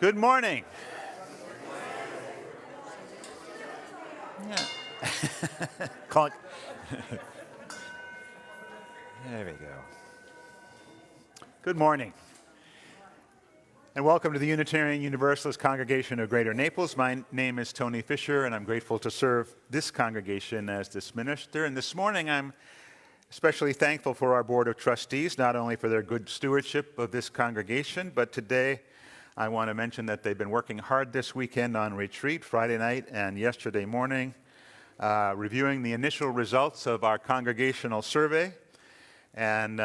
Good morning. Yeah. Call There we go. Good morning. And welcome to the Unitarian Universalist Congregation of Greater Naples. My name is Tony Fisher, and I'm grateful to serve this congregation as this minister. And this morning, I'm especially thankful for our Board of Trustees, not only for their good stewardship of this congregation, but today I want to mention that they've been working hard this weekend on retreat, Friday night and yesterday morning, reviewing the initial results of our congregational survey, and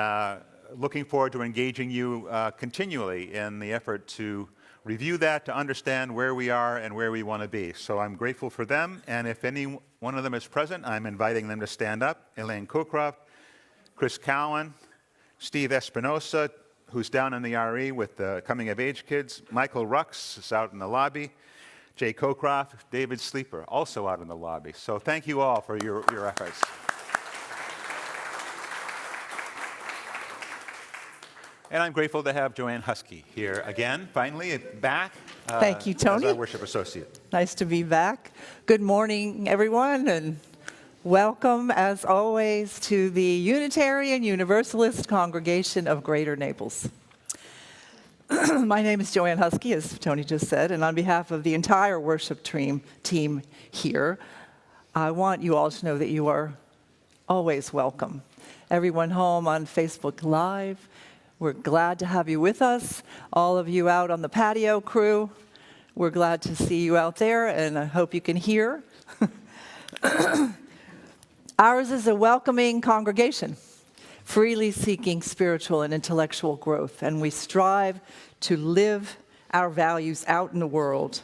looking forward to engaging you continually in the effort to review that, to understand where we are and where we want to be. So I'm grateful for them, and if any one of them is present, I'm inviting them to stand up. Elaine Cockcroft, Chris Cowan, Steve Espinosa, who's down in the RE with the Coming of Age kids. Michael Rux is out in the lobby. Jay Cockcroft, David Sleeper, also out in the lobby. So thank you all for your efforts. And I'm grateful to have Joanne Husky here again, finally, back. Thank you, Tony. As our worship associate. Nice to be back. Good morning, everyone, and welcome, as always, to the Unitarian Universalist Congregation of Greater Naples. My name is Joanne Husky, as Tony just said, and on behalf of the entire worship team here, I want you all to know that you are always welcome. Everyone home on Facebook Live, we're glad to have you with us. All of you out on the patio crew, we're glad to see you out there, and I hope you can hear. Ours is a welcoming congregation, freely seeking spiritual and intellectual growth, and we strive to live our values out in the world.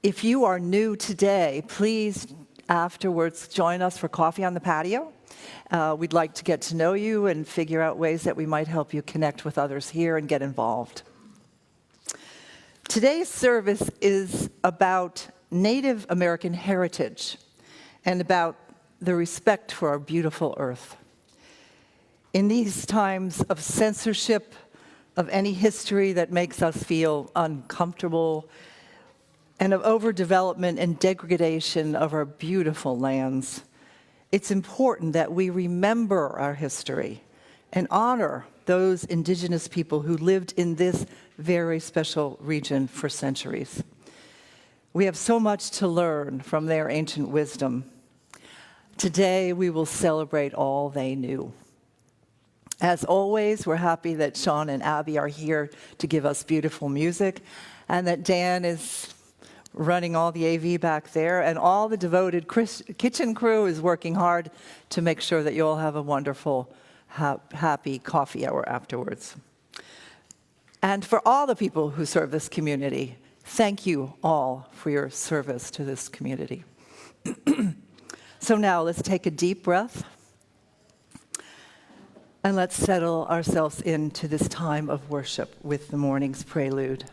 If you are new today, please afterwards join us for coffee on the patio. We'd like to get to know you and figure out ways that we might help you connect with others here and get involved. Today's service is about Native American heritage and about the respect for our beautiful earth. In these times of censorship, of any history that makes us feel uncomfortable, and of overdevelopment and degradation of our beautiful lands, it's important that we remember our history and honor those indigenous people who lived in this very special region for centuries. We have so much to learn from their ancient wisdom. Today, we will celebrate all they knew. As always, we're happy that Sean and Abby are here to give us beautiful music, and that Dan is running all the AV back there, and all the devoted kitchen crew is working hard to make sure that you all have a wonderful, happy coffee hour afterwards. And for all the people who serve this community, thank you all for your service to this community. So now let's take a deep breath and let's settle ourselves into this time of worship with the morning's prelude.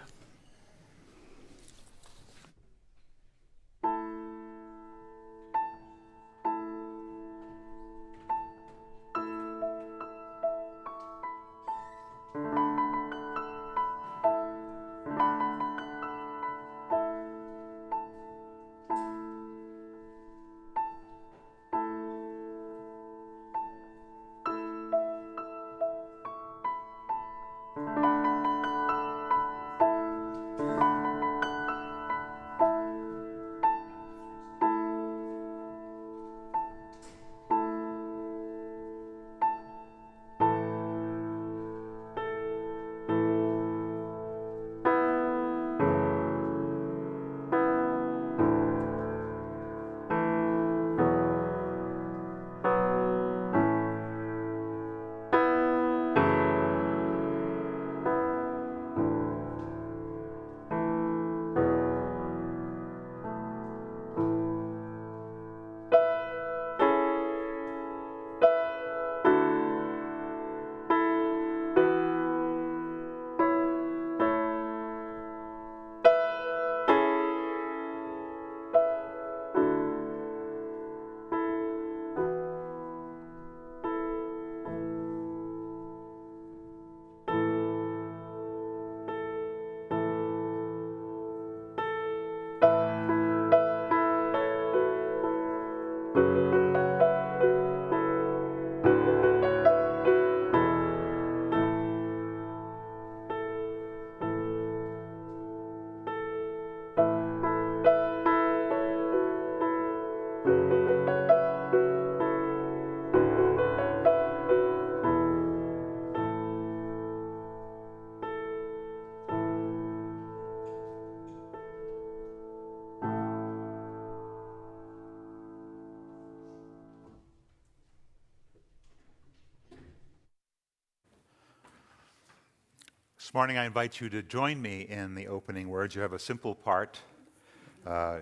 This morning, I invite you to join me in the opening words. You have a simple part.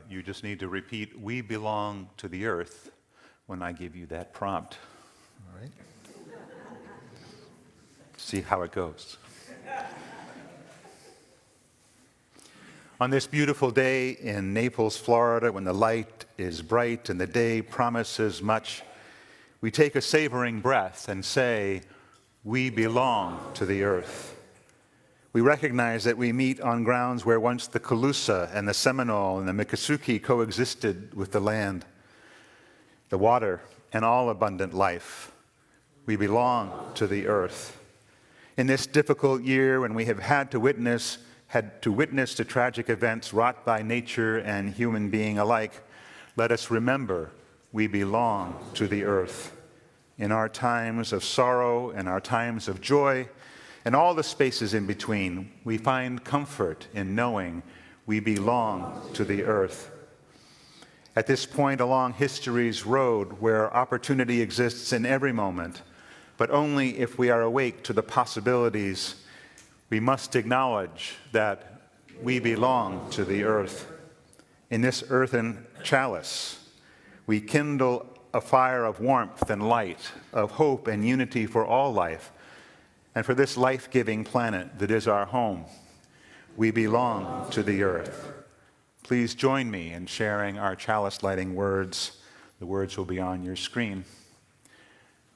You just need to repeat, "We belong to the earth," when I give you that prompt. All right? See how it goes. On this beautiful day in Naples, Florida, when the light is bright and the day promises much, we take a savoring breath and say, "We belong to the earth." We recognize that we meet on grounds where once the Calusa and the Seminole and the Miccosukee coexisted with the land, the water, and all abundant life. We belong to the earth. In this difficult year when we have had to witness the tragic events wrought by nature and human being alike, let us remember we belong to the earth. In our times of sorrow and our times of joy, and all the spaces in between, we find comfort in knowing we belong to the earth. At this point along history's road, where opportunity exists in every moment, but only if we are awake to the possibilities, we must acknowledge that we belong to the earth. In this earthen chalice, we kindle a fire of warmth and light, of hope and unity for all life, and for this life-giving planet that is our home. We belong to the earth. Please join me in sharing our chalice lighting words. The words will be on your screen.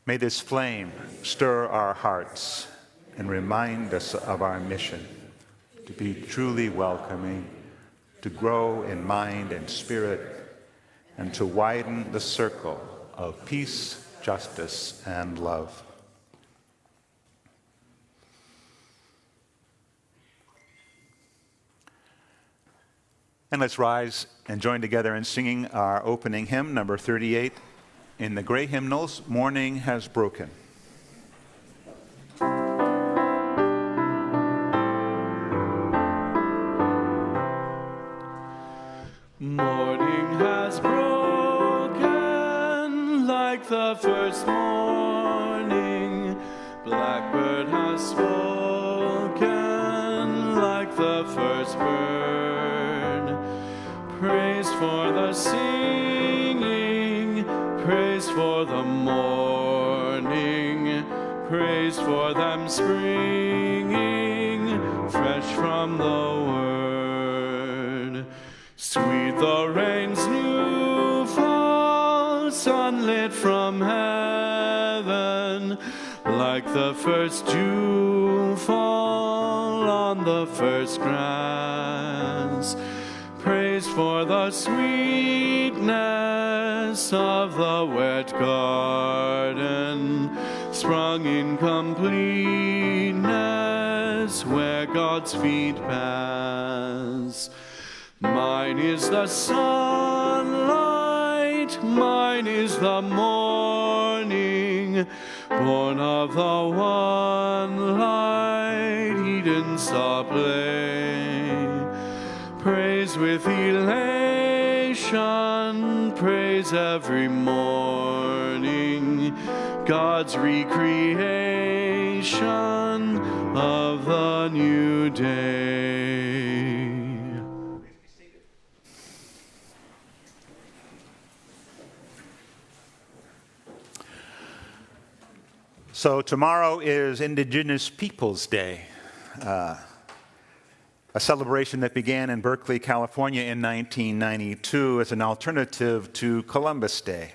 May this flame stir our hearts and remind us of our mission, to be truly welcoming, to grow in mind and spirit, and to widen the circle of peace, justice, and love. And let's rise and join together in singing our opening hymn, number 38, in the Gray Hymnals, Morning Has Broken. Morning has broken like the first morning. Blackbird has spoken like the first bird. Praise for the singing, praise for the morning, praise for them springing fresh from the word. Sweet the rain's new fall, sunlit from heaven, like the first dew fall on the first grass. Praise for the sweetness of the wet garden, sprung in completeness where God's feet pass. Mine is the sunlight, mine is the morning, born of the one light Eden saw play. Praise with elation, praise every morning, God's recreation of the new day. So tomorrow is Indigenous Peoples Day, a celebration that began in Berkeley, California in 1992 as an alternative to Columbus Day.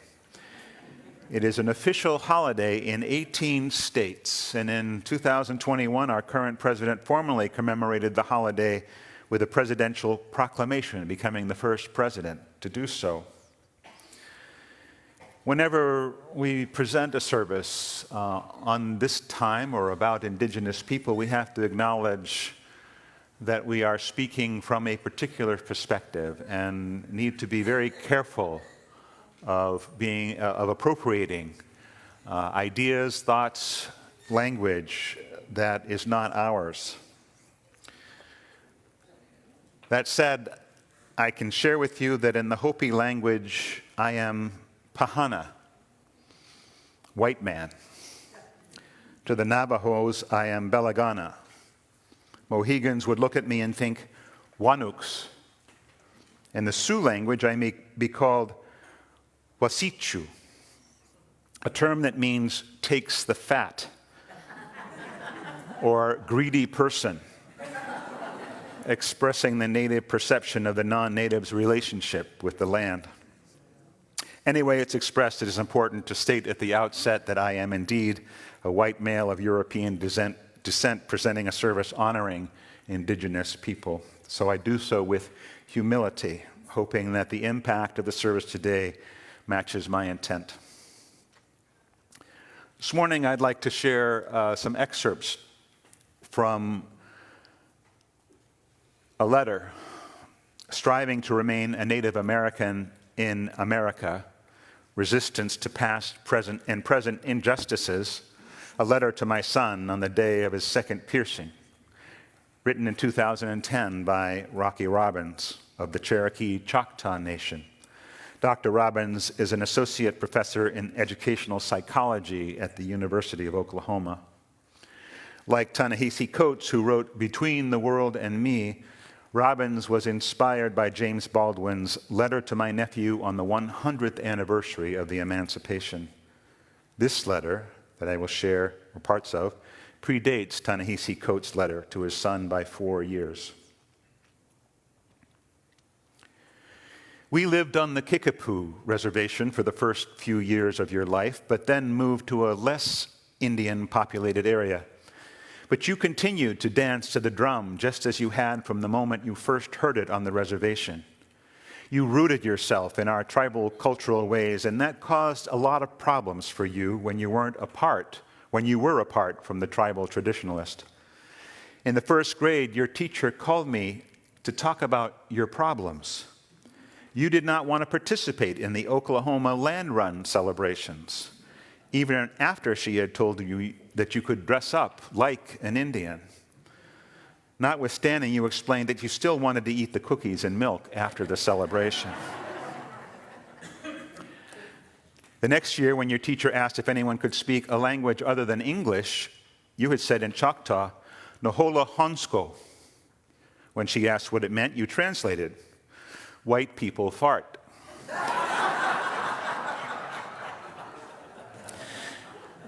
It is an official holiday in 18 states, and in 2021, our current president formally commemorated the holiday with a presidential proclamation, becoming the first president to do so. Whenever we present a service on this time or about Indigenous people, we have to acknowledge that we are speaking from a particular perspective and need to be very careful of appropriating ideas, thoughts, language that is not ours. That said, I can share with you that in the Hopi language, I am Pahana, white man. To the Navajos, I am Belagana. Mohegans would look at me and think, Wanuks. In the Sioux language, I may be called Wasichu, a term that means takes the fat, or greedy person, expressing the native perception of the non-native's relationship with the land. Anyway, it's expressed, it is important to state at the outset that I am indeed a white male of European descent presenting a service honoring Indigenous people. So I do so with humility, hoping that the impact of the service today matches my intent. This morning, I'd like to share some excerpts from a letter striving to remain a Native American in America, resistance to past, present, and present injustices, a letter to my son on the day of his second piercing, written in 2010 by Rocky Robbins of the Cherokee Choctaw Nation. Dr. Robbins is an associate professor in educational psychology at the University of Oklahoma. Like Ta-Nehisi Coates, who wrote Between the World and Me, Robbins was inspired by James Baldwin's letter to my nephew on the 100th anniversary of the Emancipation. This letter, that I will share or parts of, predates Ta-Nehisi Coates' letter to his son by 4 years. We lived on the Kickapoo Reservation for the first few years of your life, but then moved to a less Indian-populated area. But you continued to dance to the drum just as you had from the moment you first heard it on the reservation. You rooted yourself in our tribal cultural ways, and that caused a lot of problems for you when you were apart from the tribal traditionalist. In the first grade, your teacher called me to talk about your problems. You did not want to participate in the Oklahoma Land Run celebrations, even after she had told you that you could dress up like an Indian. Notwithstanding, you explained that you still wanted to eat the cookies and milk after the celebration. The next year, when your teacher asked if anyone could speak a language other than English, you had said in Choctaw, "Nohola Honsko." When she asked what it meant, you translated, "White people fart."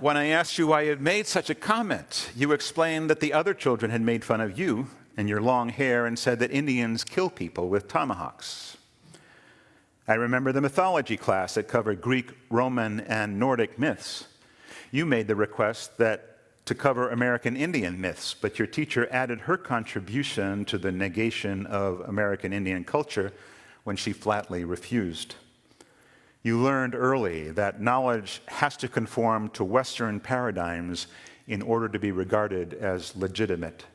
When I asked you why you had made such a comment, you explained that the other children had made fun of you and your long hair and said that Indians kill people with tomahawks. I remember the mythology class that covered Greek, Roman, and Nordic myths. You made the request to cover American Indian myths, but your teacher added her contribution to the negation of American Indian culture when she flatly refused. You learned early that knowledge has to conform to Western paradigms in order to be regarded as legitimate.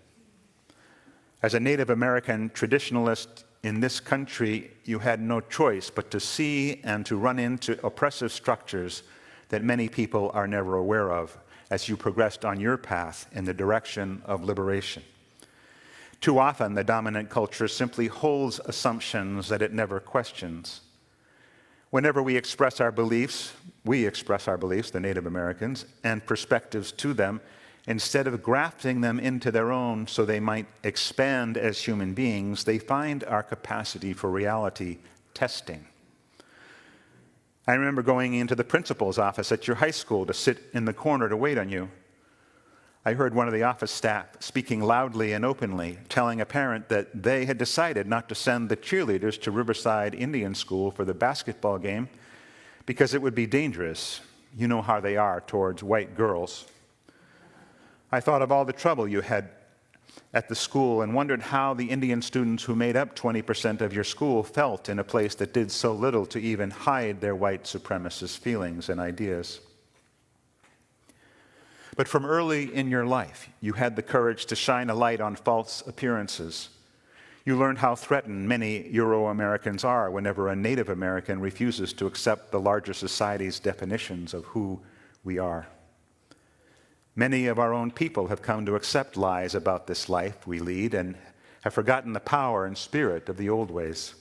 As a Native American traditionalist in this country, you had no choice but to see and to run into oppressive structures that many people are never aware of as you progressed on your path in the direction of liberation. Too often, the dominant culture simply holds assumptions that it never questions. Whenever we express our beliefs, the Native Americans, and perspectives to them, instead of grafting them into their own so they might expand as human beings, they find our capacity for reality testing. I remember going into the principal's office at your high school to sit in the corner to wait on you. I heard one of the office staff speaking loudly and openly, telling a parent that they had decided not to send the cheerleaders to Riverside Indian School for the basketball game because it would be dangerous. You know how they are towards white girls. I thought of all the trouble you had at the school and wondered how the Indian students who made up 20% of your school felt in a place that did so little to even hide their white supremacist feelings and ideas. But from early in your life, you had the courage to shine a light on false appearances. You learned how threatened many Euro-Americans are whenever a Native American refuses to accept the larger society's definitions of who we are. Many of our own people have come to accept lies about this life we lead and have forgotten the power and spirit of the old ways.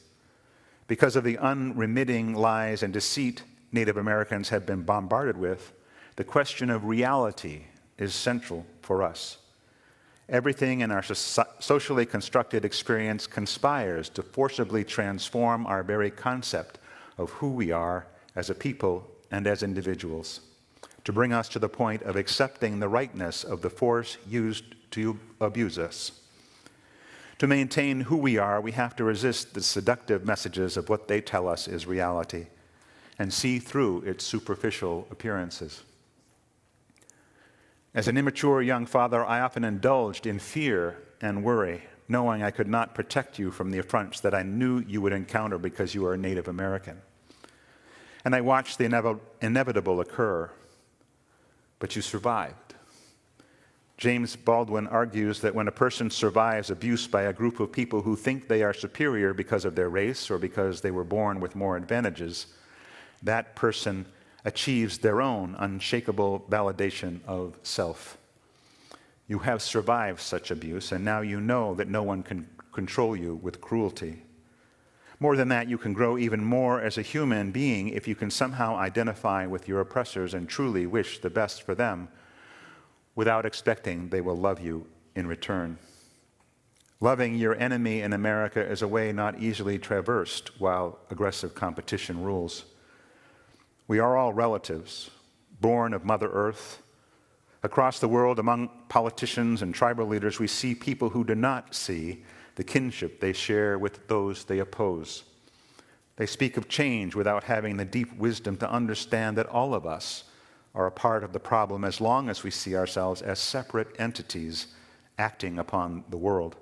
Because of the unremitting lies and deceit Native Americans have been bombarded with, the question of reality is central for us. Everything in our socially constructed experience conspires to forcibly transform our very concept of who we are as a people and as individuals, to bring us to the point of accepting the rightness of the force used to abuse us. To maintain who we are, we have to resist the seductive messages of what they tell us is reality and see through its superficial appearances. As an immature young father, I often indulged in fear and worry, knowing I could not protect you from the affronts that I knew you would encounter because you are a Native American. And I watched the inevitable occur, but you survived. James Baldwin argues that when a person survives abuse by a group of people who think they are superior because of their race or because they were born with more advantages, that person achieves their own unshakable validation of self. You have survived such abuse, and now you know that no one can control you with cruelty. More than that, you can grow even more as a human being if you can somehow identify with your oppressors and truly wish the best for them without expecting they will love you in return. Loving your enemy in America is a way not easily traversed while aggressive competition rules. We are all relatives, born of Mother Earth. Across the world, among politicians and tribal leaders, we see people who do not see the kinship they share with those they oppose. They speak of change without having the deep wisdom to understand that all of us are a part of the problem as long as we see ourselves as separate entities acting upon the world.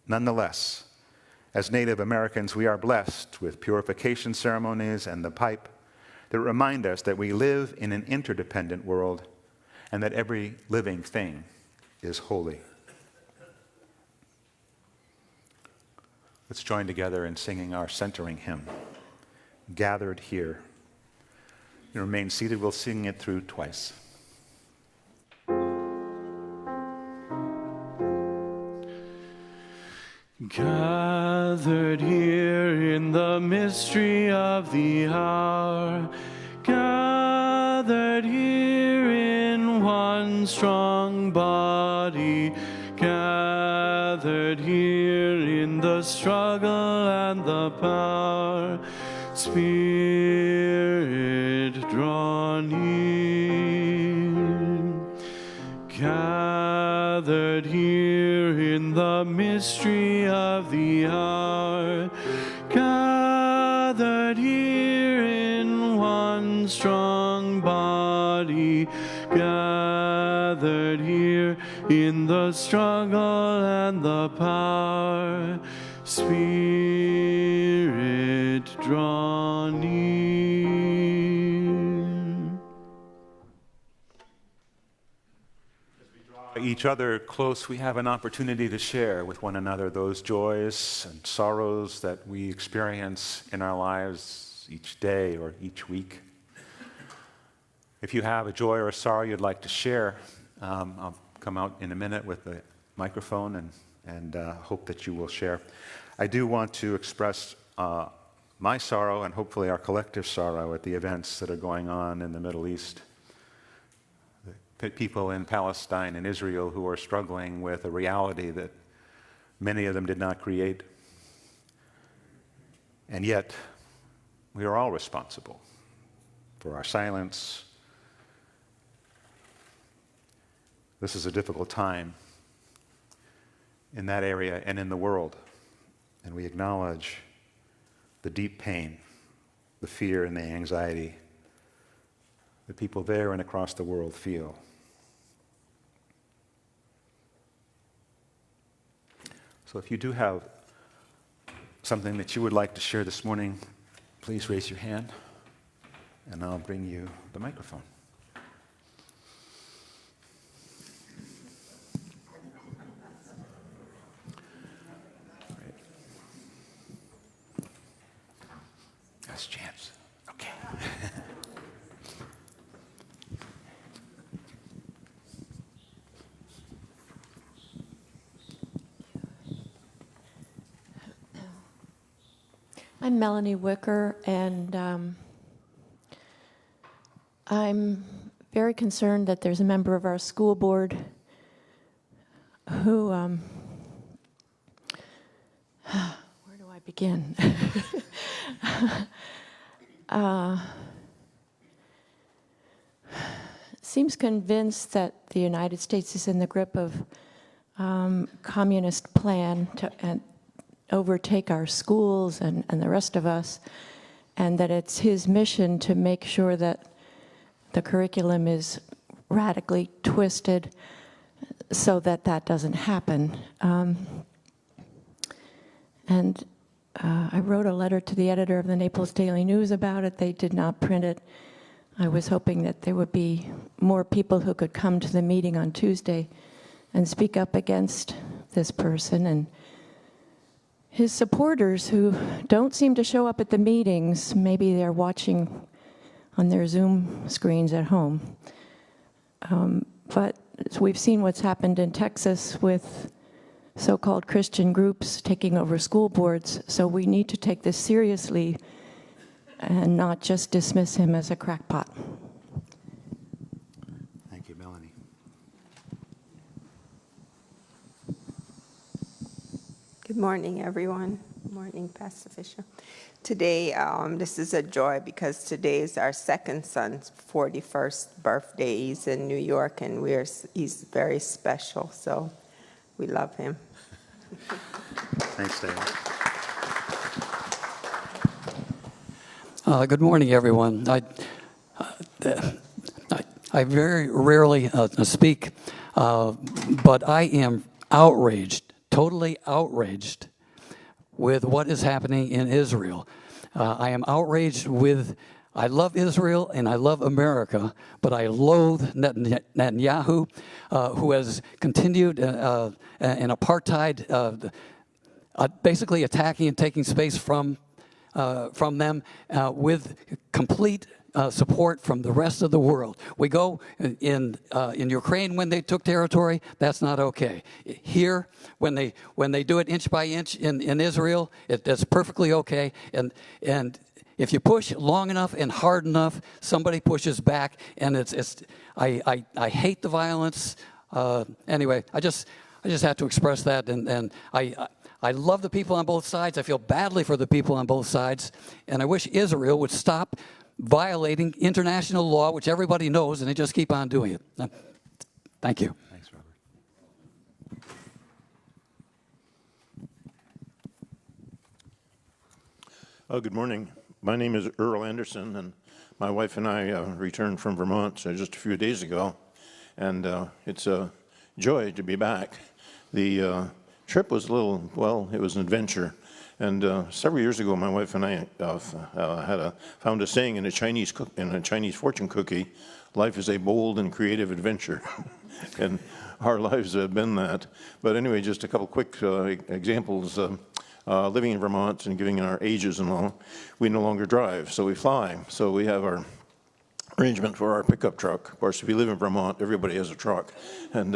Nonetheless, as Native Americans, we are blessed with purification ceremonies and the pipe that remind us that we live in an interdependent world and that every living thing is holy. Let's join together in singing our centering hymn, Gathered Here. You remain seated. We'll sing it through twice. Gathered here in the mystery of the hour, gathered here in one strong body, gathered here in the struggle and the power, Spirit draw near. Gathered here in the mystery of the hour, gathered here in one strong body, gathered here in the struggle and the power, Spirit draw near. Each other close, we have an opportunity to share with one another those joys and sorrows that we experience in our lives each day or each week. If you have a joy or a sorrow you'd like to share, I'll come out in a minute with the microphone and hope that you will share. I do want to express my sorrow and hopefully our collective sorrow at the events that are going on in the Middle East. The people in Palestine and Israel who are struggling with a reality that many of them did not create. And yet, we are all responsible for our silence. This is a difficult time in that area and in the world. And we acknowledge the deep pain, the fear, and the anxiety that people there and across the world feel. So if you do have something that you would like to share this morning, please raise your hand, and I'll bring you the microphone. Great. Last chance. Okay. I'm Melanie Wicker, and I'm very concerned that there's a member of our school board who, where do I begin? Seems convinced that the United States is in the grip of communist plan to overtake our schools and the rest of us, and that it's his mission to make sure that the curriculum is radically twisted so that that doesn't happen. I wrote a letter to the editor of the Naples Daily News about it. They did not print it. I was hoping that there would be more people who could come to the meeting on Tuesday and speak up against this person. And his supporters, who don't seem to show up at the meetings, maybe they're watching on their Zoom screens at home. But we've seen what's happened in Texas with so-called Christian groups taking over school boards, so we need to take this seriously and not just dismiss him as a crackpot. Thank you, Melanie. Good morning, everyone. Good morning, Pastor Fisher. Today, this is a joy because today is our second son's 41st birthday. He's in New York, and he's very special, so we love him. Thanks, David. Good morning, everyone. I very rarely speak, but I am outraged, totally outraged with what is happening in Israel. I am outraged with, I love Israel and I love America, but I loathe Netanyahu, who has continued an apartheid, basically attacking and taking space from them with complete support from the rest of the world. We go in Ukraine when they took territory. That's not okay. Here, when they do it inch by inch in Israel, that's perfectly okay. And if you push long enough and hard enough, somebody pushes back. And I hate the violence. Anyway, I just have to express that. And I love the people on both sides. I feel badly for the people on both sides. And I wish Israel would stop violating international law, which everybody knows, and they just keep on doing it. Thank you. Thanks, Robert. Good morning. My name is Earl Anderson, and my wife and I returned from Vermont just a few days ago, and it's a joy to be back. The trip was a little, well, it was an adventure. And several years ago, my wife and I found a saying in a Chinese fortune cookie: "Life is a bold and creative adventure," and our lives have been that. But anyway, just a couple quick examples. Living in Vermont and giving our ages and all, we no longer drive, so we fly. So we have our arrangement for our pickup truck. Of course, if you live in Vermont, everybody has a truck. And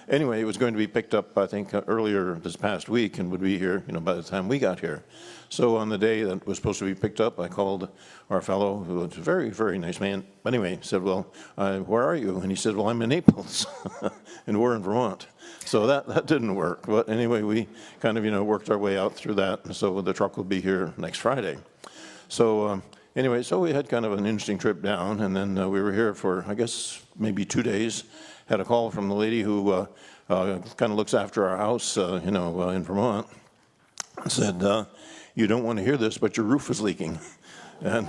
anyway, it was going to be picked up, I think, earlier this past week and would be here, by the time we got here. So on the day that it was supposed to be picked up, I called our fellow, who was a very, very nice man. Anyway, said, "Well, where are you?" And he said, "Well, I'm in Naples," and we're in Vermont. So that didn't work. But anyway, we kind of, worked our way out through that. So the truck will be here next Friday. So anyway, so we had kind of an interesting trip down, and then we were here for, I guess, maybe 2 days. Had a call from the lady who kind of looks after our house, in Vermont. Said, "You don't want to hear this, but your roof is leaking." And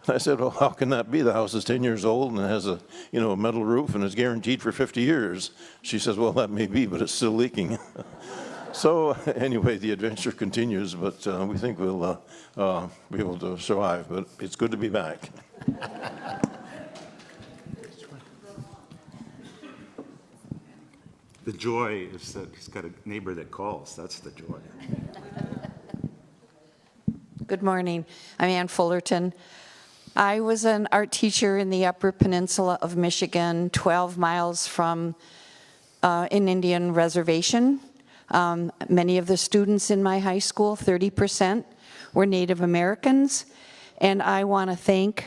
I said, "Well, how can that be? The house is 10 years old and it has a metal roof and is guaranteed for 50 years. She says, "Well, that may be, but it's still leaking." So anyway, the adventure continues, but we think we'll be able to survive. But it's good to be back. The joy is that he's got a neighbor that calls. That's the joy. Good morning. I'm Ann Fullerton. I was an art teacher in the Upper Peninsula of Michigan, 12 miles from an Indian reservation. Many of the students in my high school, 30%, were Native Americans. And I want to thank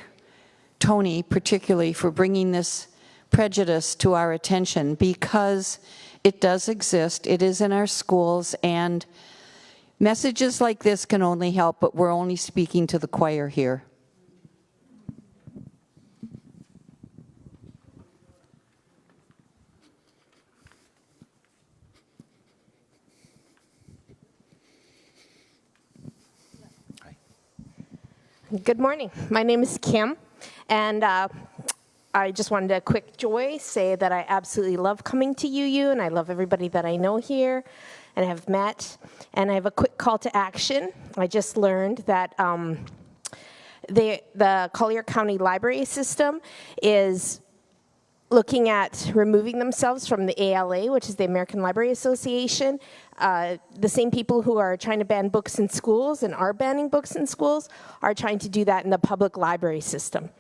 Tony particularly for bringing this prejudice to our attention, because it does exist. It is in our schools, and messages like this can only help, but we're only speaking to the choir here. Good morning. My name is Kim, and I just wanted a quick joy say that I absolutely love coming to UU, and I love everybody that I know here and have met. And I have a quick call to action. I just learned that the Collier County Library System is looking at removing themselves from the ALA, which is the American Library Association. The same people who are trying to ban books in schools and are banning books in schools are trying to do that in the public library system.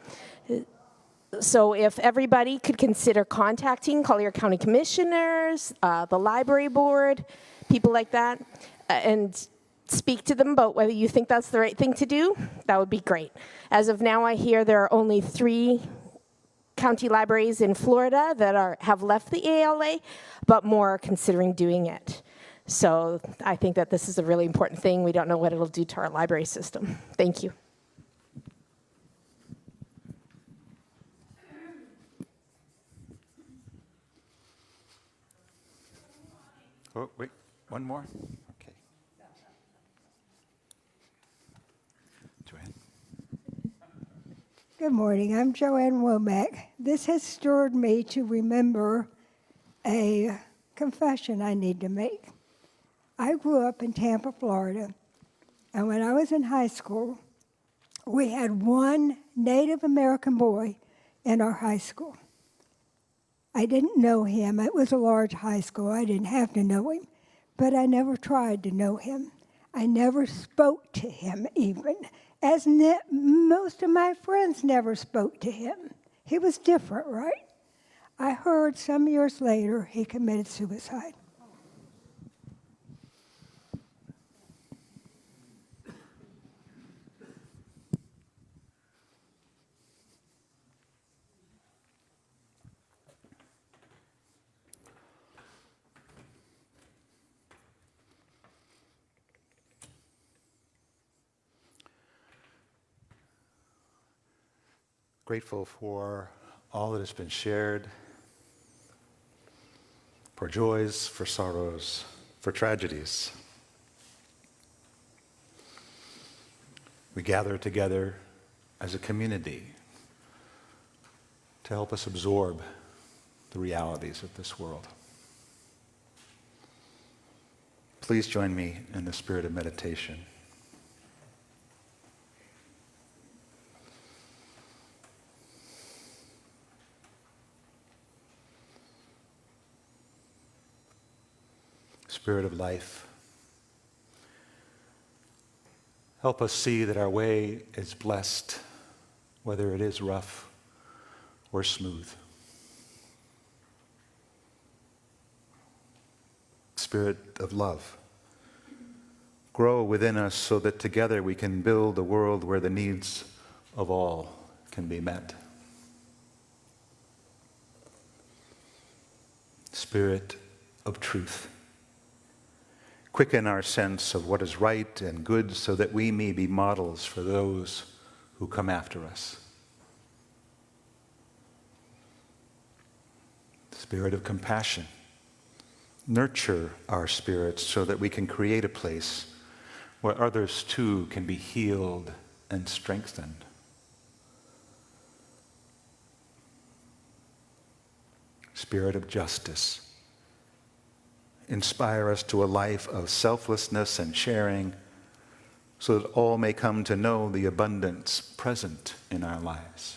So if everybody could consider contacting Collier County commissioners, the library board, people like that, and speak to them about whether you think that's the right thing to do, that would be great. As of now, I hear there are only 3 county libraries in Florida that have left the ALA, but more are considering doing it. So I think that this is a really important thing. We don't know what it'll do to our library system. Thank you. Oh, wait, one more? Okay. Joanne? Good morning. I'm Joanne Womack. This has stirred me to remember a confession I need to make. I grew up in Tampa, Florida, and when I was in high school, we had one Native American boy in our high school. I didn't know him. It was a large high school. I didn't have to know him, but I never tried to know him. I never spoke to him even, as most of my friends never spoke to him. He was different, right? I heard some years later he committed suicide. Grateful for all that has been shared, for joys, for sorrows, for tragedies. We gather together as a community to help us absorb the realities of this world. Please join me in the spirit of meditation. Spirit of life, help us see that our way is blessed, whether it is rough or smooth. Spirit of love, grow within us so that together we can build a world where the needs of all can be met. Spirit of truth, quicken our sense of what is right and good so that we may be models for those who come after us. Spirit of compassion, nurture our spirits so that we can create a place where others too can be healed and strengthened. Spirit of justice, inspire us to a life of selflessness and sharing so that all may come to know the abundance present in our lives.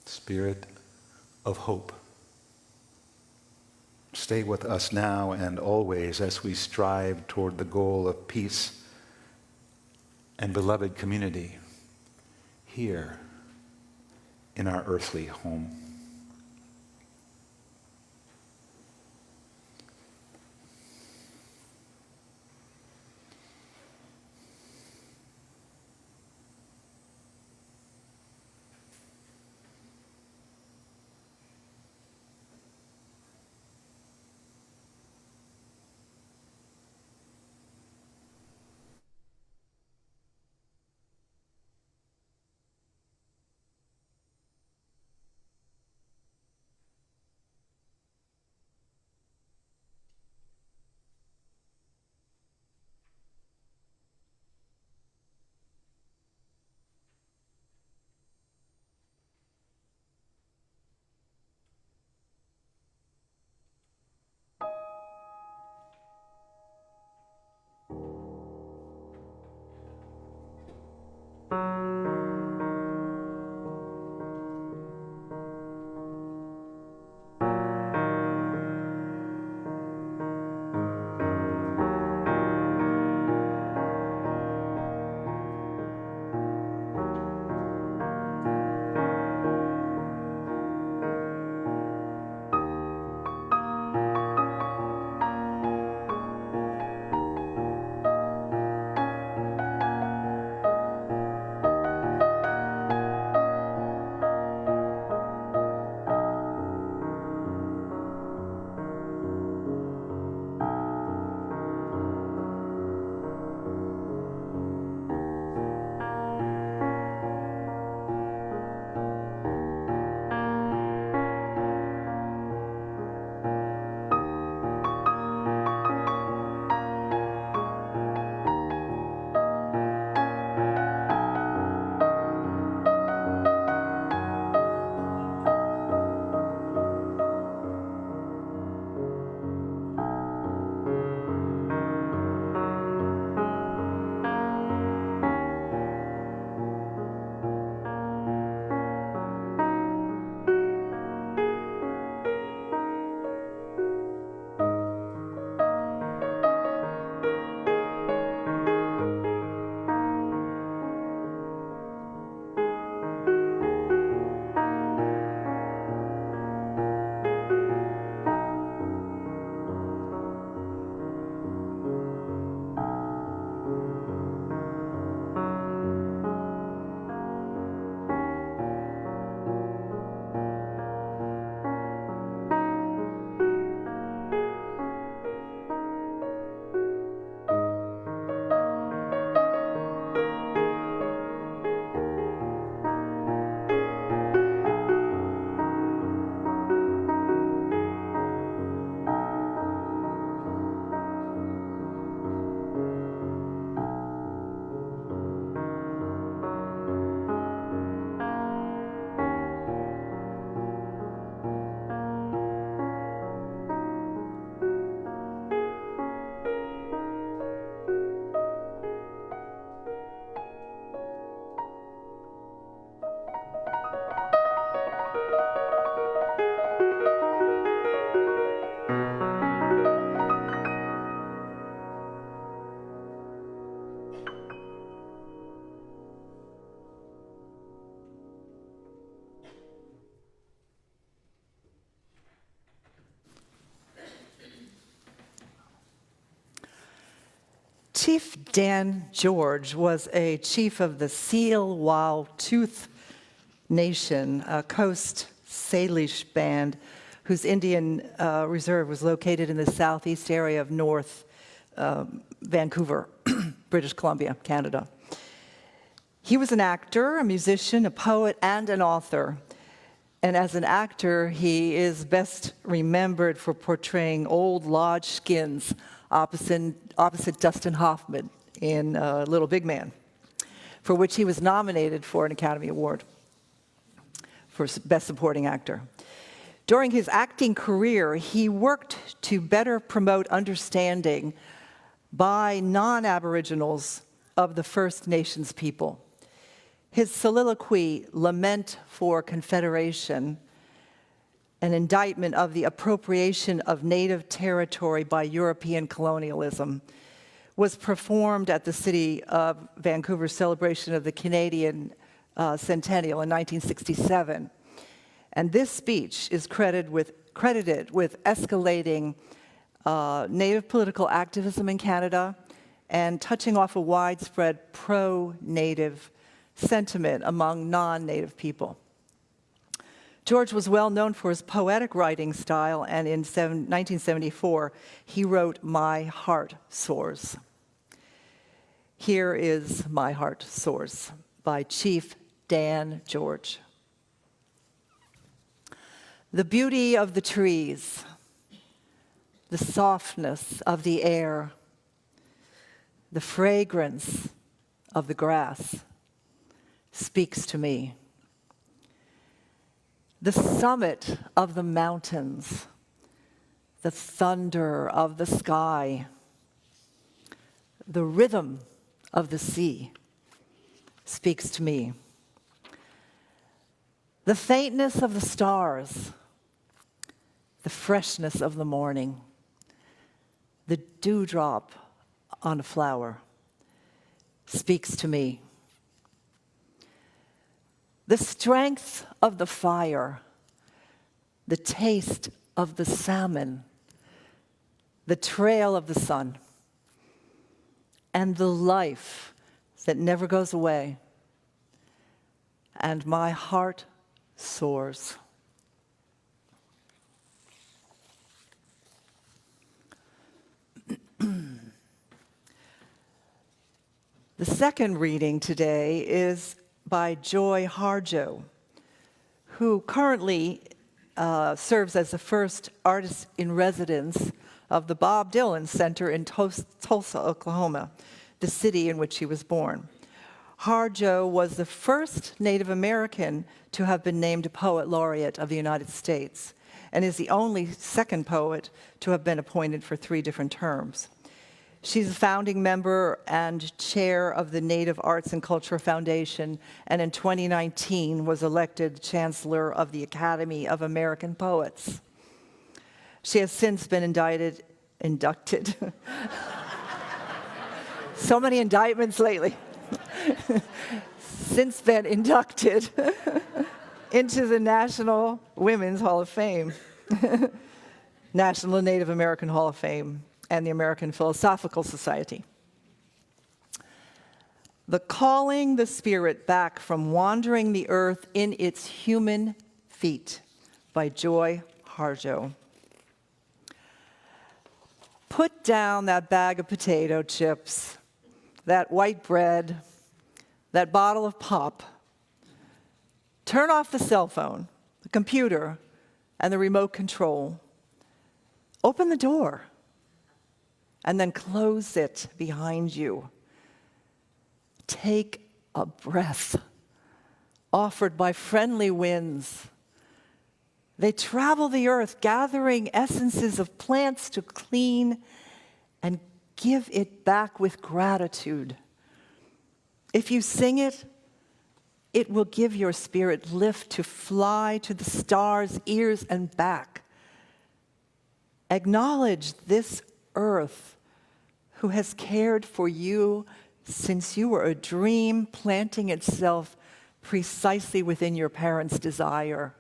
Spirit of hope, stay with us now and always as we strive toward the goal of peace and beloved community here in our earthly home. Chief Dan George was a chief of the Seal-Wau-Tooth Nation, a Coast Salish band whose Indian reserve was located in the southeast area of North Vancouver, British Columbia, Canada. He was an actor, a musician, a poet, and an author. And as an actor, he is best remembered for portraying old lodge skins opposite Dustin Hoffman in Little Big Man, for which he was nominated for an Academy Award for Best Supporting Actor. During his acting career, he worked to better promote understanding by non-Aboriginals of the First Nations people. His soliloquy, Lament for Confederation, an indictment of the appropriation of native territory by European colonialism, was performed at the City of Vancouver's celebration of the Canadian Centennial in 1967. And this speech is credited with escalating Native political activism in Canada and touching off a widespread pro-Native sentiment among non-Native people. George was well known for his poetic writing style, and in 1974, he wrote My Heart Soars. Here is My Heart Soars by Chief Dan George. The beauty of the trees, the softness of the air, the fragrance of the grass speaks to me. The summit of the mountains, the thunder of the sky, the rhythm of the sea speaks to me. The faintness of the stars, the freshness of the morning, the dewdrop on a flower speaks to me. The strength of the fire, the taste of the salmon, the trail of the sun, and the life that never goes away. And my heart soars. The second reading today is by Joy Harjo, who currently serves as the first artist in residence of the Bob Dylan Center in Tulsa, Oklahoma, the city in which he was born. Harjo was the first Native American to have been named a Poet Laureate of the United States, and is the only second poet to have been appointed for 3 different terms. She's a founding member and chair of the Native Arts and Culture Foundation, and in 2019 was elected Chancellor of the Academy of American Poets. She has since been inducted. So many indictments lately. Since been inducted into the National Women's Hall of Fame, National Native American Hall of Fame, and the American Philosophical Society. The Calling the Spirit Back from Wandering the Earth in Its Human Feet by Joy Harjo. Put down that bag of potato chips, that white bread, that bottle of pop. Turn off the cell phone, the computer, and the remote control. Open the door, and then close it behind you. Take a breath offered by friendly winds. They travel the earth, gathering essences of plants to clean and give it back with gratitude. If you sing it, it will give your spirit lift to fly to the stars, ears, and back. Acknowledge this earth who has cared for you since you were a dream, planting itself precisely within your parents' desire.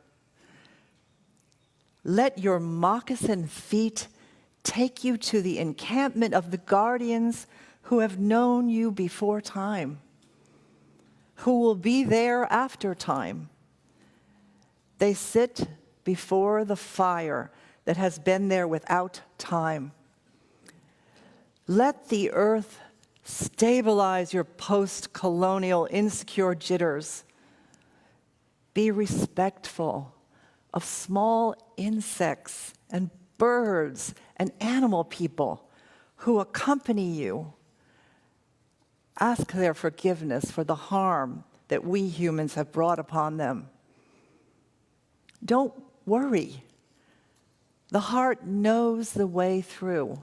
Let your moccasin feet take you to the encampment of the guardians who have known you before time, who will be there after time. They sit before the fire that has been there without time. Let the earth stabilize your post-colonial insecure jitters. Be respectful of small insects and birds and animal people who accompany you. Ask their forgiveness for the harm that we humans have brought upon them. Don't worry. The heart knows the way through.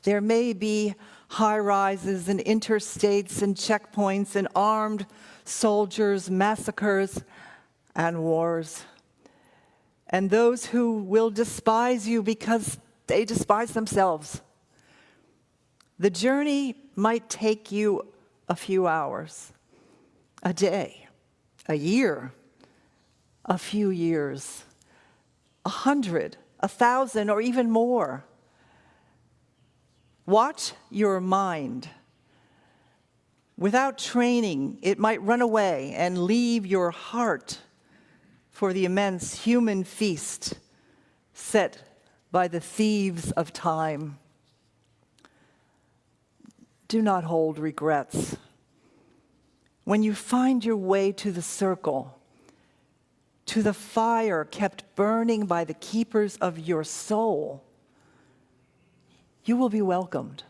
There may be high-rises and interstates and checkpoints and armed soldiers, massacres, and wars. And those who will despise you because they despise themselves. The journey might take you a few hours, a day, a year, a few years, 100, 1,000, or even more. Watch your mind. Without training, it might run away and leave your heart for the immense human feast set by the thieves of time. Do not hold regrets. When you find your way to the circle, to the fire kept burning by the keepers of your soul, you will be welcomed.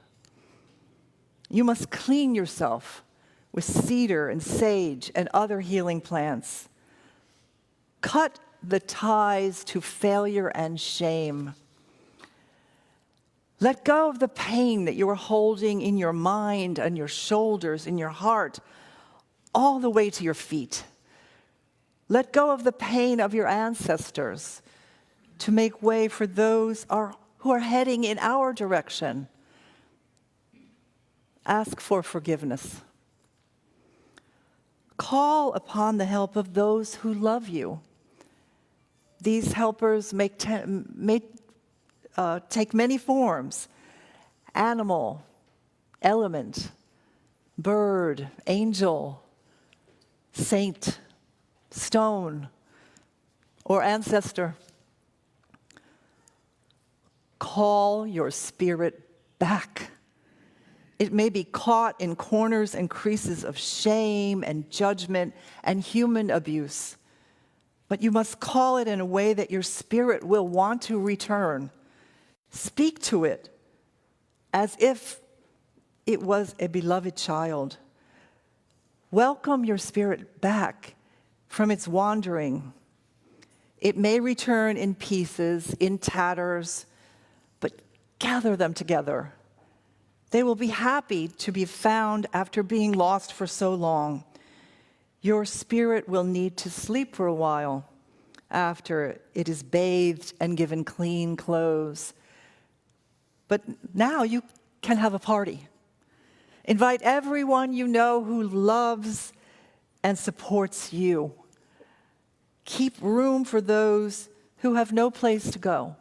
You must clean yourself with cedar and sage and other healing plants. Cut the ties to failure and shame. Let go of the pain that you are holding in your mind and your shoulders, in your heart, all the way to your feet. Let go of the pain of your ancestors to make way for those who are heading in our direction. Ask for forgiveness. Call upon the help of those who love you. These helpers may take many forms: animal, element, bird, angel, saint, stone, or ancestor. Call your spirit back. It may be caught in corners and creases of shame and judgment and human abuse, but you must call it in a way that your spirit will want to return. Speak to it as if it was a beloved child. Welcome your spirit back from its wandering. It may return in pieces, in tatters, but gather them together. They will be happy to be found after being lost for so long. Your spirit will need to sleep for a while after it is bathed and given clean clothes. But now you can have a party. Invite everyone you know who loves and supports you. Keep room for those who have no place to go.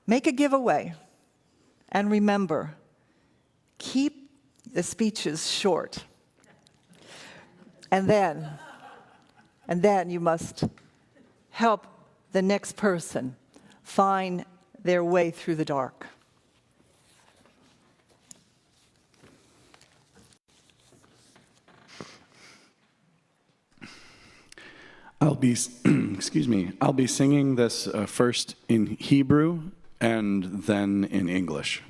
Make a giveaway. And remember, keep the speeches short. And then you must help the next person find their way through the dark. I'll be singing this first in Hebrew and then in English.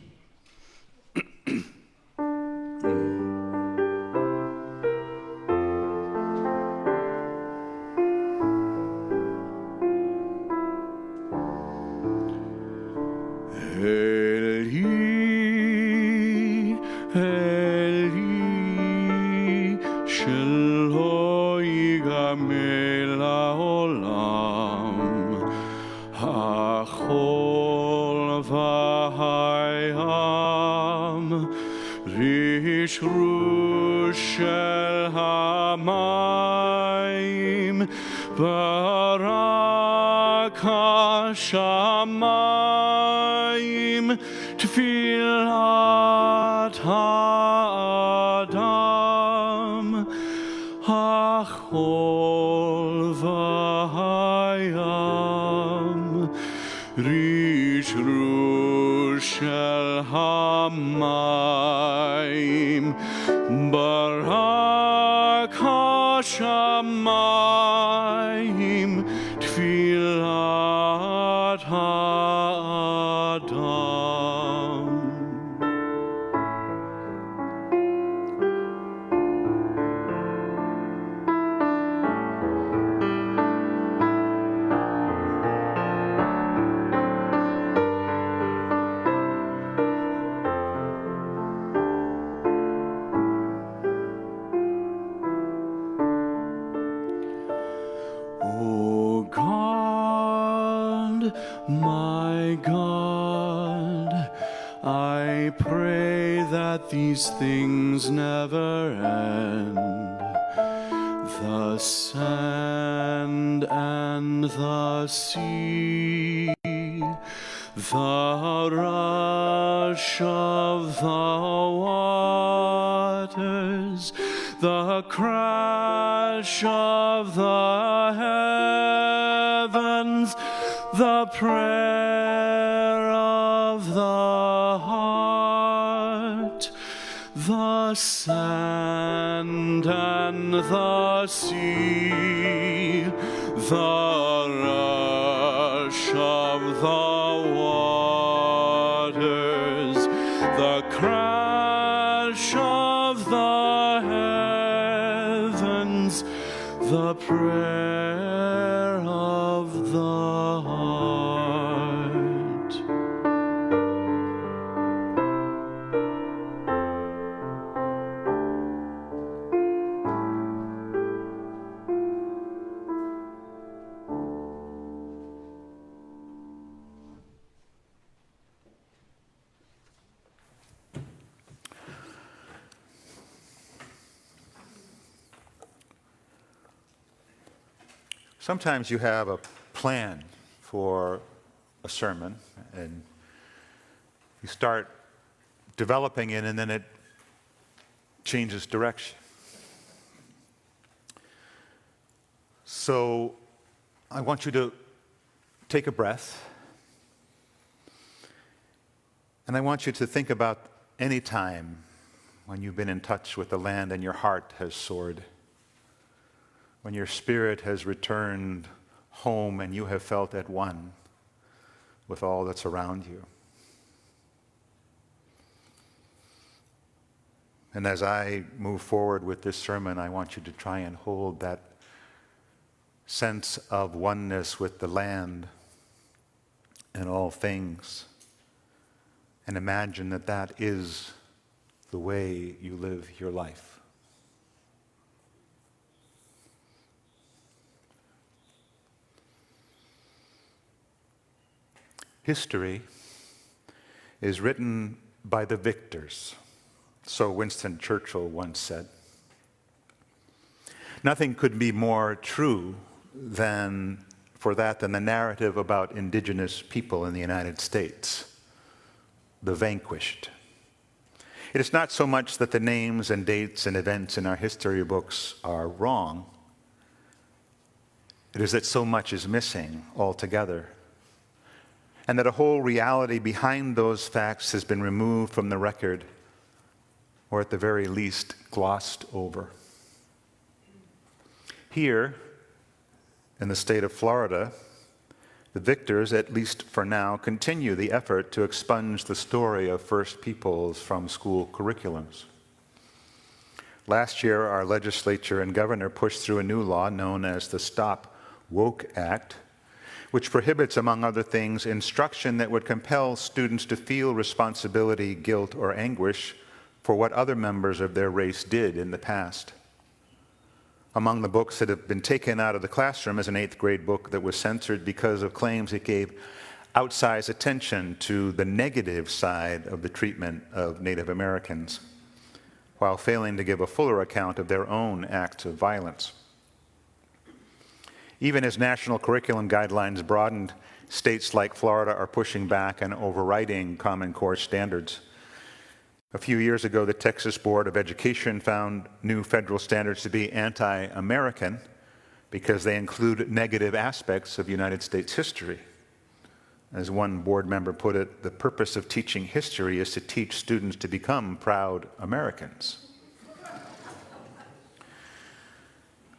Eli, Eli, shelo yigamel haolam, hachol v'hayam, rishrush shel hamayim, barak השמיים תפילת האדם החול והים רשרוש של המים ברק השמיים תפילת האדם. O God, my God, I pray that these things never end. The sand and the sea, the rush of the waters, the crash of the heavens, the prayer of the heart, the sand and the sea, the rush of the waters, the crash of the heavens, the prayer of the heart. Sometimes you have a plan for a sermon and you start developing it and then it changes direction. So I want you to take a breath and I want you to think about any time when you've been in touch with the land and your heart has soared, when your spirit has returned home and you have felt at one with all that's around you. And as I move forward with this sermon, I want you to try and hold that sense of oneness with the land and all things, and imagine that that is the way you live your life. History is written by the victors, so Winston Churchill once said. Nothing could be more true than the narrative about indigenous people in the United States, the vanquished. It is not so much that the names and dates and events in our history books are wrong. It is that so much is missing altogether, and that a whole reality behind those facts has been removed from the record, or at the very least, glossed over. Here, in the state of Florida, the victors, at least for now, continue the effort to expunge the story of First Peoples from school curriculums. Last year, our legislature and governor pushed through a new law known as the Stop Woke Act, which prohibits, among other things, instruction that would compel students to feel responsibility, guilt, or anguish for what other members of their race did in the past. Among the books that have been taken out of the classroom is an 8th grade book that was censored because of claims it gave outsized attention to the negative side of the treatment of Native Americans, while failing to give a fuller account of their own acts of violence. Even as national curriculum guidelines broadened, states like Florida are pushing back and overriding Common Core standards. A few years ago, the Texas Board of Education found new federal standards to be anti-American because they include negative aspects of United States history. As one board member put it, the purpose of teaching history is to teach students to become proud Americans.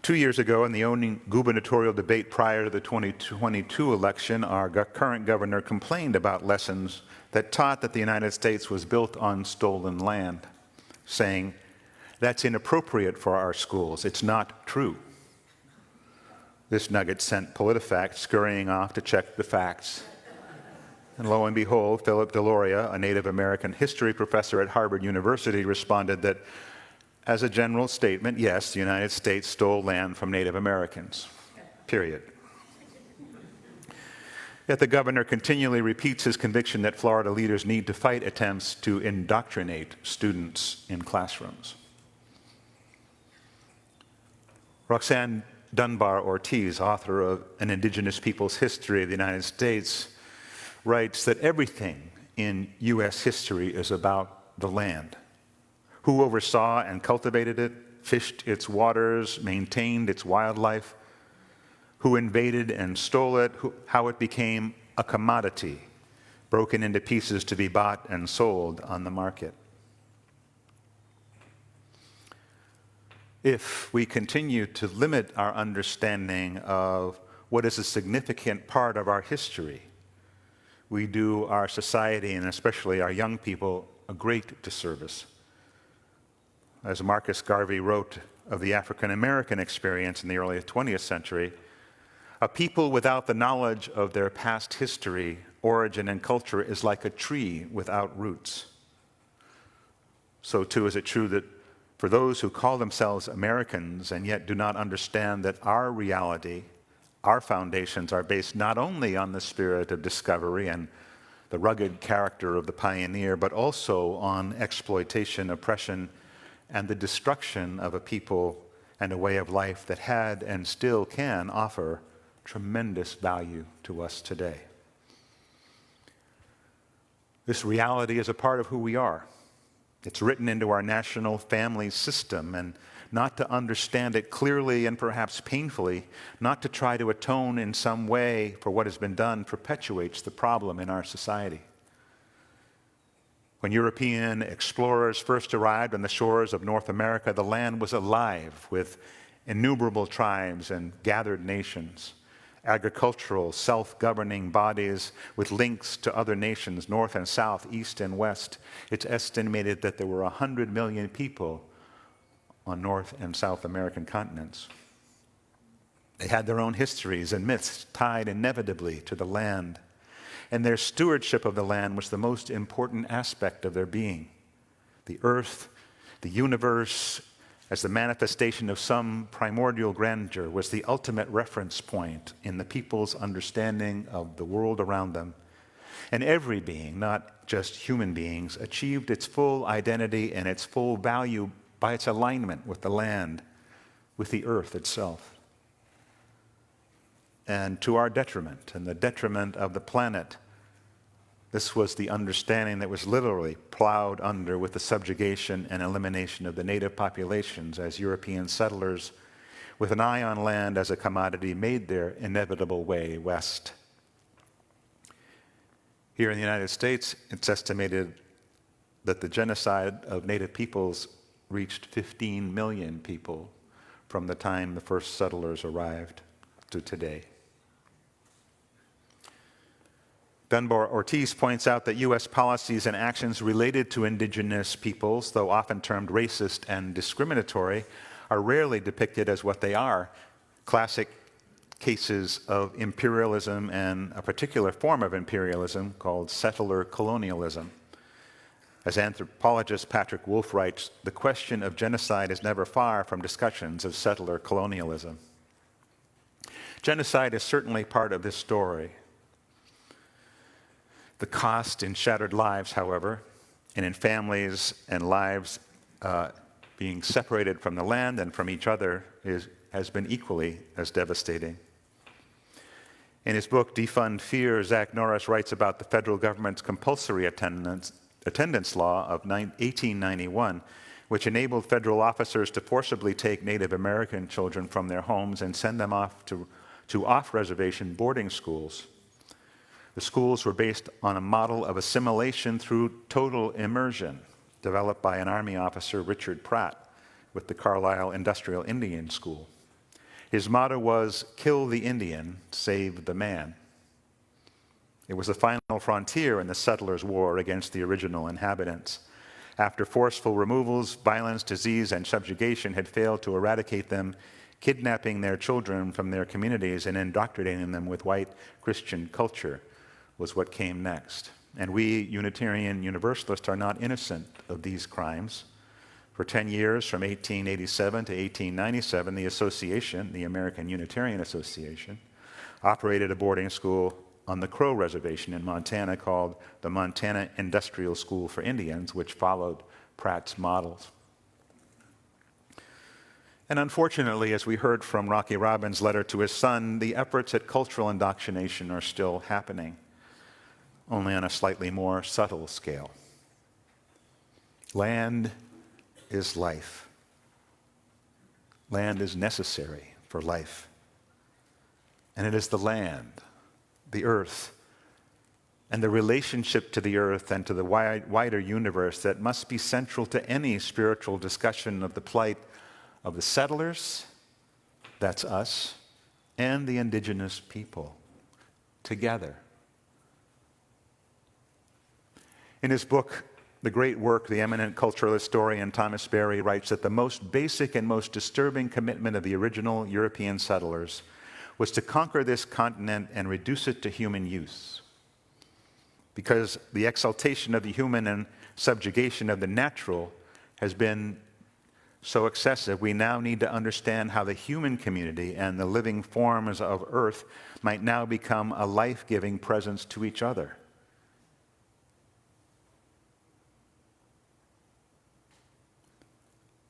2 years ago, in the only gubernatorial debate prior to the 2022 election, our current governor complained about lessons that taught that the United States was built on stolen land, saying, "That's inappropriate for our schools. It's not true." This nugget sent PolitiFact scurrying off to check the facts. And lo and behold, Philip Deloria, a Native American history professor at Harvard University, responded that, as a general statement, yes, the United States stole land from Native Americans, period. Yet the governor continually repeats his conviction that Florida leaders need to fight attempts to indoctrinate students in classrooms. Roxanne Dunbar Ortiz, author of An Indigenous People's History of the United States, writes that everything in U.S. history is about the land. Who oversaw and cultivated it, fished its waters, maintained its wildlife, who invaded and stole it, how it became a commodity, broken into pieces to be bought and sold on the market. If we continue to limit our understanding of what is a significant part of our history, we do our society, and especially our young people, a great disservice. As Marcus Garvey wrote of the African American experience in the early 20th century, a people without the knowledge of their past history, origin, and culture is like a tree without roots. So too is it true that for those who call themselves Americans and yet do not understand that our reality, our foundations are based not only on the spirit of discovery and the rugged character of the pioneer, but also on exploitation, oppression, and the destruction of a people and a way of life that had and still can offer tremendous value to us today. This reality is a part of who we are. It's written into our national family system, and not to understand it clearly and perhaps painfully, not to try to atone in some way for what has been done, perpetuates the problem in our society. When European explorers first arrived on the shores of North America, the land was alive with innumerable tribes and gathered nations, agricultural, self-governing bodies with links to other nations, north and south, east and west. It's estimated that there were 100 million people on North and South American continents. They had their own histories and myths tied inevitably to the land, and their stewardship of the land was the most important aspect of their being. The earth, the universe, as the manifestation of some primordial grandeur, was the ultimate reference point in the people's understanding of the world around them. And every being, not just human beings, achieved its full identity and its full value by its alignment with the land, with the earth itself. And to our detriment and the detriment of the planet, this was the understanding that was literally plowed under with the subjugation and elimination of the native populations as European settlers, with an eye on land as a commodity, made their inevitable way west. Here in the United States, it's estimated that the genocide of native peoples reached 15 million people from the time the first settlers arrived to today. Dunbar Ortiz points out that U.S. policies and actions related to indigenous peoples, though often termed racist and discriminatory, are rarely depicted as what they are: classic cases of imperialism, and a particular form of imperialism called settler colonialism. As anthropologist Patrick Wolf writes, the question of genocide is never far from discussions of settler colonialism. Genocide is certainly part of this story. The cost in shattered lives, however, and in families and lives being separated from the land and from each other has been equally as devastating. In his book, Defund Fear, Zach Norris writes about the federal government's compulsory attendance law of 1891, which enabled federal officers to forcibly take Native American children from their homes and send them off to off-reservation boarding schools. The schools were based on a model of assimilation through total immersion, developed by an Army officer, Richard Pratt, with the Carlisle Industrial Indian School. His motto was, "Kill the Indian, save the man." It was the final frontier in the settlers' war against the original inhabitants. After forceful removals, violence, disease, and subjugation had failed to eradicate them, kidnapping their children from their communities and indoctrinating them with white Christian culture was what came next. And we, Unitarian Universalists, are not innocent of these crimes. For 10 years, from 1887 to 1897, the association, the American Unitarian Association, operated a boarding school on the Crow Reservation in Montana called the Montana Industrial School for Indians, which followed Pratt's models. And unfortunately, as we heard from Rocky Robbins' letter to his son, the efforts at cultural indoctrination are still happening, only on a slightly more subtle scale. Land is life. Land is necessary for life. And it is the land, the earth, and the relationship to the earth and to the wider universe that must be central to any spiritual discussion of the plight of the settlers, that's us, and the indigenous people together. In his book, The Great Work, the eminent cultural historian Thomas Berry writes that the most basic and most disturbing commitment of the original European settlers was to conquer this continent and reduce it to human use. Because the exaltation of the human and subjugation of the natural has been so excessive, we now need to understand how the human community and the living forms of earth might now become a life-giving presence to each other.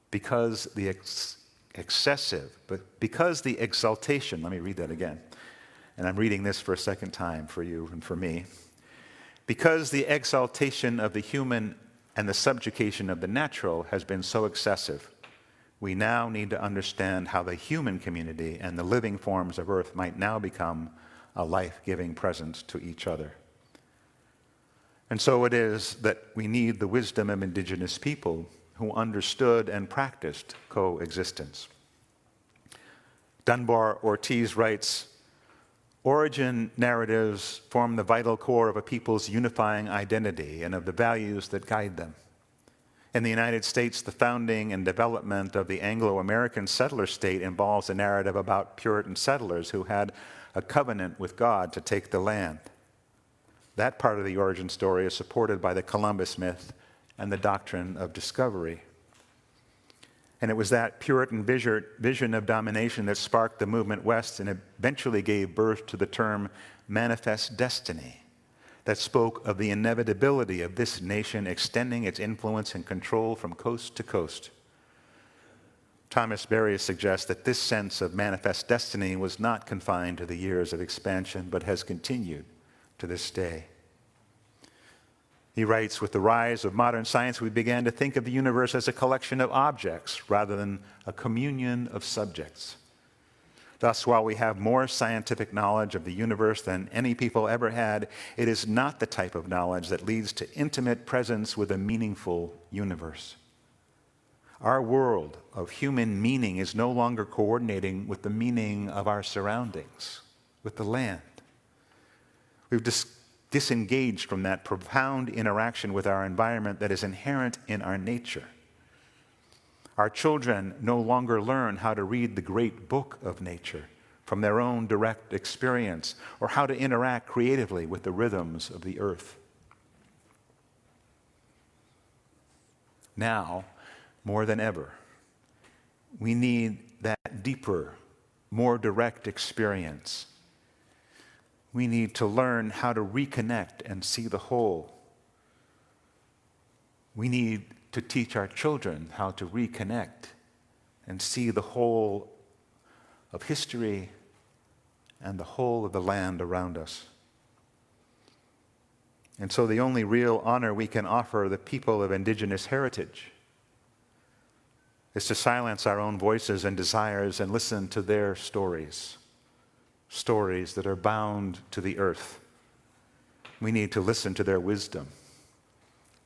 Because the exaltation, let me read that again, and I'm reading this for a second time for you and for me. Because the exaltation of the human and the subjugation of the natural has been so excessive, we now need to understand how the human community and the living forms of earth might now become a life-giving presence to each other. And so it is that we need the wisdom of indigenous people who understood and practiced coexistence. Dunbar Ortiz writes, "Origin narratives form the vital core of a people's unifying identity and of the values that guide them. In the United States, the founding and development of the Anglo-American settler state involves a narrative about Puritan settlers who had a covenant with God to take the land. That part of the origin story is supported by the Columbus myth and the doctrine of discovery. And it was that Puritan vision of domination that sparked the movement west and eventually gave birth to the term manifest destiny, that spoke of the inevitability of this nation extending its influence and control from coast to coast. Thomas Berry suggests that this sense of manifest destiny was not confined to the years of expansion, but has continued to this day." He writes, "With the rise of modern science, we began to think of the universe as a collection of objects rather than a communion of subjects. Thus, while we have more scientific knowledge of the universe than any people ever had, it is not the type of knowledge that leads to intimate presence with a meaningful universe. Our world of human meaning is no longer coordinating with the meaning of our surroundings, with the land. We've disengaged from that profound interaction with our environment that is inherent in our nature. Our children no longer learn how to read the great book of nature from their own direct experience, or how to interact creatively with the rhythms of the earth. Now, more than ever, we need that deeper, more direct experience. We need to learn how to reconnect and see the whole. We need to teach our children how to reconnect and see the whole of history and the whole of the land around us. And so the only real honor we can offer the people of indigenous heritage is to silence our own voices and desires and listen to their stories, stories that are bound to the earth. We need to listen to their wisdom,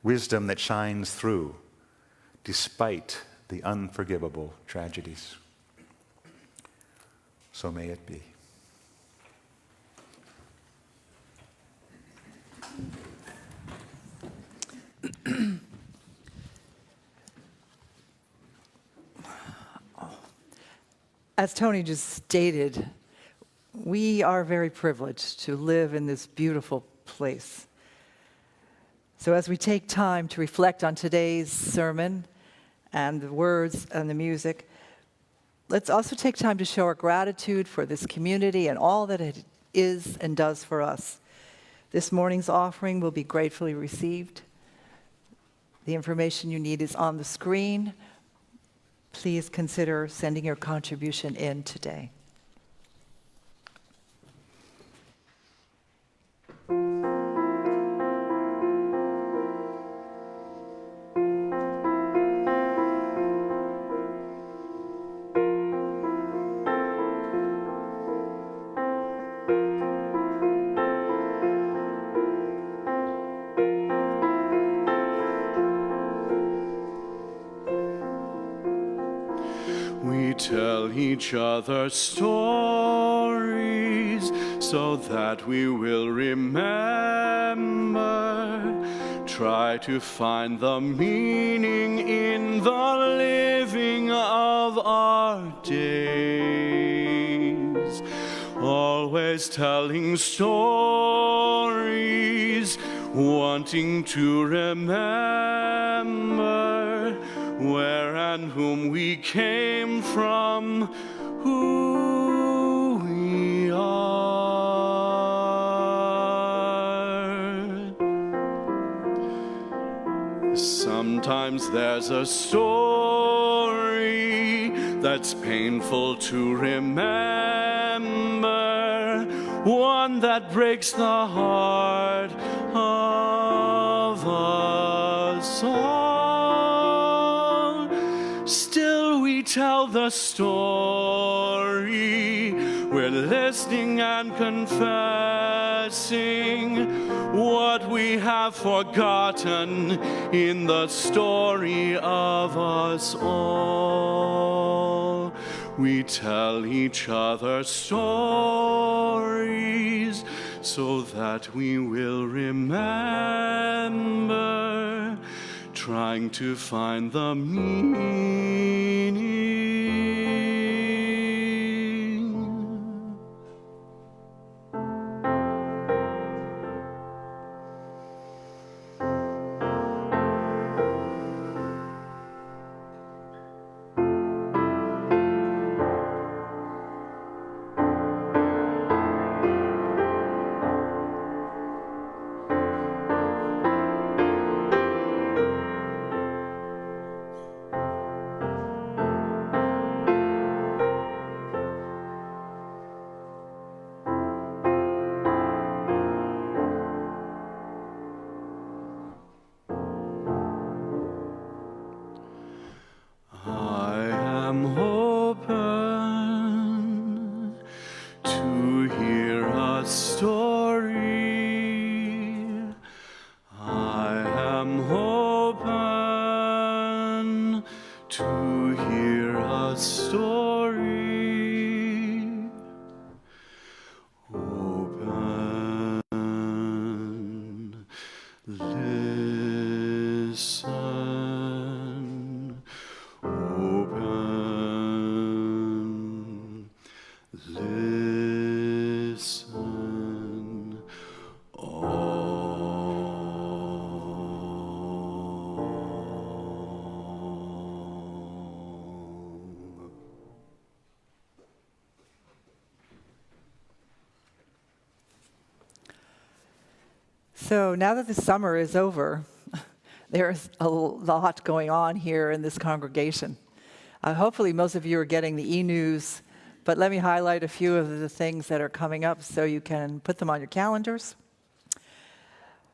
wisdom that shines through despite the unforgivable tragedies. So may it be. As Tony just stated, we are very privileged to live in this beautiful place. So as we take time to reflect on today's sermon and the words and the music, let's also take time to show our gratitude for this community and all that it is and does for us. This morning's offering will be gratefully received. The information you need is on the screen. Please consider sending your contribution in today. We tell each other stories so that we will remember. Try to find the meaning in the living of our days. Always telling stories, wanting to remember where and whom we came from, who we are. Sometimes there's a story that's painful to remember, one that breaks the heart of us all. Still we tell the story, we're listening and confessing what we have forgotten in the story of us all. We tell each other stories so that we will remember, trying to find the meaning. Listen, open, listen, So now that the summer is over, there's a lot going on here in this congregation. Hopefully most of you are getting the e-news But let me highlight a few of the things that are coming up so you can put them on your calendars.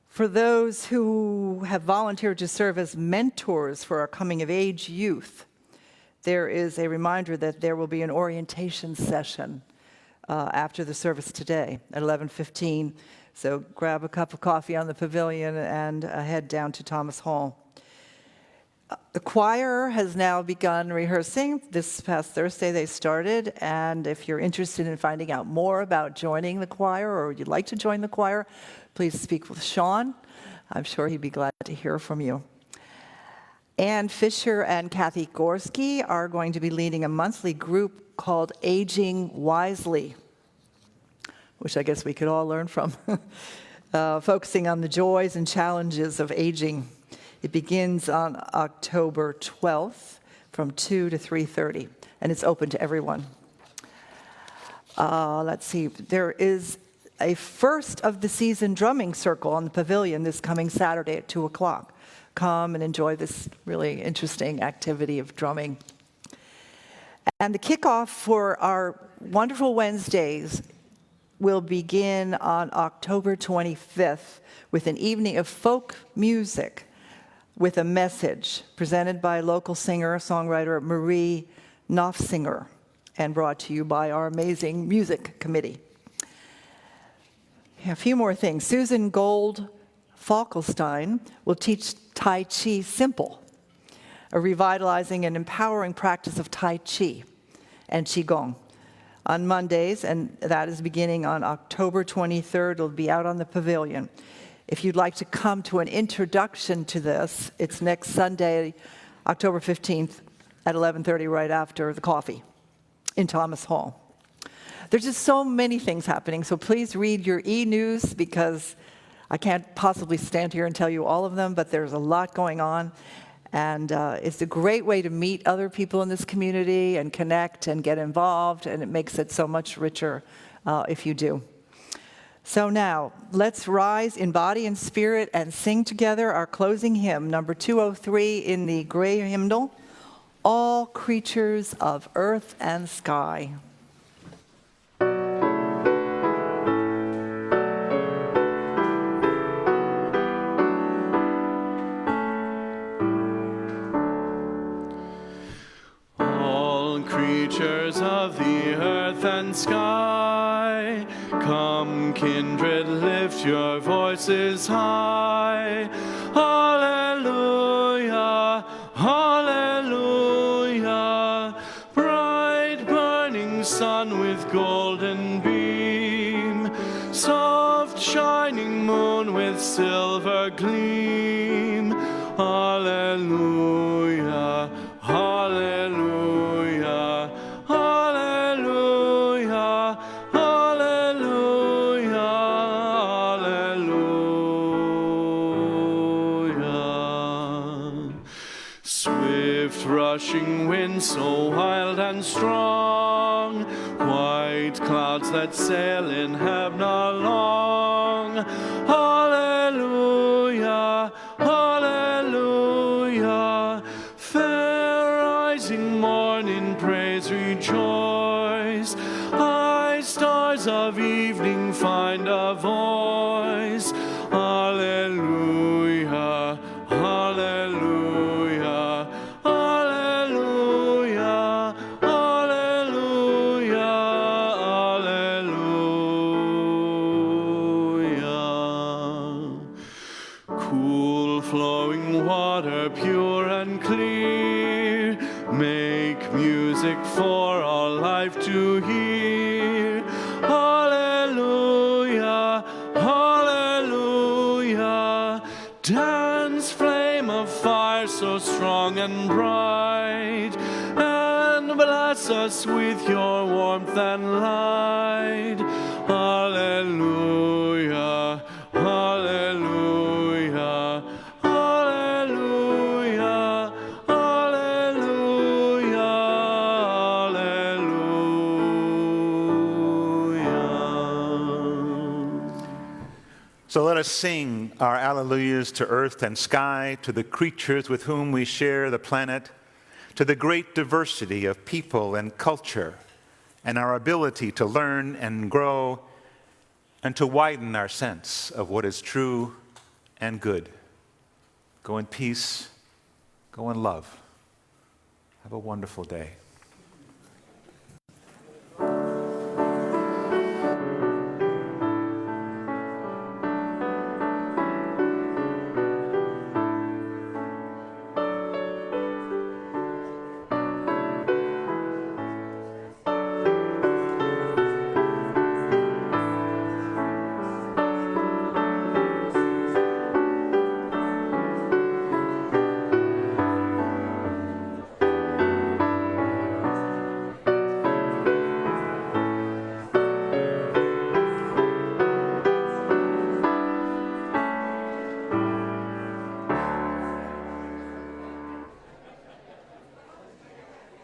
For those who have volunteered to serve as mentors for our coming-of-age youth, there is a reminder that there will be an orientation session after the service today at 11:15. So grab a cup of coffee on the pavilion and head down to Thomas Hall. The choir has now begun rehearsing. This past Thursday they started, and if you're interested in finding out more about joining the choir or you'd like to join the choir, please speak with Sean. I'm sure he'd be glad to hear from you. Ann Fisher and Kathy Gorski are going to be leading a monthly group called Aging Wisely, which I guess we could all learn from, focusing on the joys and challenges of aging. It begins on October 12th from 2 to 3:30, and it's open to everyone. Let's see, there is a first of the season drumming circle on the pavilion this coming Saturday at 2 o'clock. Come and enjoy this really interesting activity of drumming. And the kickoff for our Wonderful Wednesdays will begin on October 25th with an evening of folk music with a message presented by local singer-songwriter Marie Knopfsinger and brought to you by our amazing music committee. A few more things. Susan Gold Falkelstein will teach Tai Chi Simple, a revitalizing and empowering practice of Tai Chi and Qigong on Mondays, and that is beginning on October 23rd. It'll be out on the pavilion. If you'd like to come to an introduction to this, it's next Sunday, October 15th at 11:30, right after the coffee in Thomas Hall. There's just so many things happening, so please read your e-news because I can't possibly stand here and tell you all of them, but there's a lot going on. And it's a great way to meet other people in this community and connect and get involved, and it makes it so much richer if you do. So now, let's rise in body and spirit and sing together our closing hymn, number 203 in the gray hymnal, All Creatures of Earth and Sky. Creatures of the earth and sky, come kindred, lift your voices high. Hallelujah, hallelujah. Bright burning sun with golden beam, soft shining moon with silver gleam. Hallelujah, hallelujah. Rushing wind so wild and strong, white clouds that sail in heaven along. Hallelujah, hallelujah. Fair rising morning, praise, rejoice. High stars of evening find a voice. Hallelujah, hallelujah. Pure and clear, make music for all life to hear. Hallelujah, hallelujah. Dance, flame of fire so strong and bright, and bless us with your warmth and light. Hallelujah, hallelujah. So let us sing our alleluias to earth and sky, to the creatures with whom we share the planet, to the great diversity of people and culture, and our ability to learn and grow and to widen our sense of what is true and good. Go in peace. Go in love. Have a wonderful day.